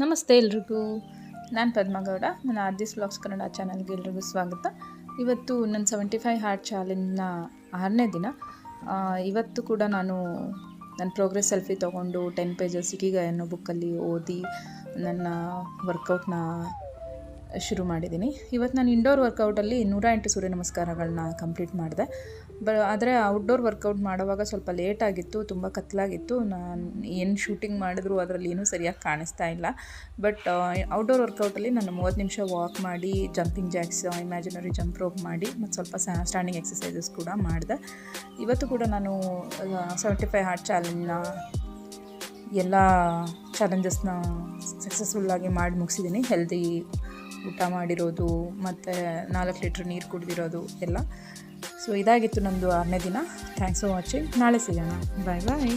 ನಮಸ್ತೆ ಎಲ್ರಿಗೂ. ನಾನು ಪದ್ಮಗೌಡ. ನನ್ನ ಆರ್ದಿಸ್ ವ್ಲಾಗ್ಸ್ ಕನ್ನಡ ಚಾನಲ್ಗೆ ಎಲ್ರಿಗೂ ಸ್ವಾಗತ. ಇವತ್ತು ನನ್ನ 75 ಹಾರ್ಟ್ ಚಾಲೆಂಜ್ನ 6ನೇ ದಿನ. ಇವತ್ತು ಕೂಡ ನಾನು ನನ್ನ ಪ್ರೋಗ್ರೆಸ್ ಸೆಲ್ಫಿ ತೊಗೊಂಡು 10 ಪೇಜಸ್ ಇಕಿಗಾಯ್ ಅನ್ನೋ ಬುಕ್ಕಲ್ಲಿ ಓದಿ ನನ್ನ ವರ್ಕೌಟ್ನ ಶುರು ಮಾಡಿದ್ದೀನಿ. ಇವತ್ತು ನಾನು ಇಂಡೋರ್ ವರ್ಕೌಟಲ್ಲಿ 108 ಸೂರ್ಯ ನಮಸ್ಕಾರಗಳನ್ನ ಕಂಪ್ಲೀಟ್ ಮಾಡಿದೆ. ಆದರೆ ಔಟ್ಡೋರ್ ವರ್ಕೌಟ್ ಮಾಡುವಾಗ ಸ್ವಲ್ಪ ಲೇಟಾಗಿತ್ತು, ತುಂಬ ಕತ್ತಲಾಗಿತ್ತು. ನಾನು ಏನು ಶೂಟಿಂಗ್ ಮಾಡಿದ್ರು ಅದರಲ್ಲಿ ಏನೂ ಸರಿಯಾಗಿ ಕಾಣಿಸ್ತಾ ಇಲ್ಲ. ಬಟ್ ಔಟ್ಡೋರ್ ವರ್ಕೌಟಲ್ಲಿ ನಾನು 30 ನಿಮಿಷ ವಾಕ್ ಮಾಡಿ, jumping Jacks, imaginary jump rope ಮಾಡಿ ಮತ್ತು ಸ್ವಲ್ಪ ಸ್ಟ್ಯಾಂಡಿಂಗ್ ಎಕ್ಸಸೈಸಸ್ ಕೂಡ ಮಾಡಿದೆ. ಇವತ್ತು ಕೂಡ ನಾನು 75 ಹಾರ್ಟ್ ಚಾಲೆಂಜ್ನ ಎಲ್ಲ ಚಾಲೆಂಜಸ್ನ ಸಕ್ಸಸ್ಫುಲ್ಲಾಗಿ ಮಾಡಿ ಮುಗಿಸಿದ್ದೀನಿ. ಹೆಲ್ದಿ ಊಟ ಮಾಡಿರೋದು ಮತ್ತು 4 ಲೀಟ್ರ್ ನೀರು ಕುಡಿದಿರೋದು ಎಲ್ಲ. ಸೊ ಇದಾಗಿತ್ತು ನಮ್ಮದು 6ನೇ ದಿನ. Thanks for watching. ನಾಳೆ ಸಿಗೋಣ. ಬಾಯ್ ಬಾಯ್.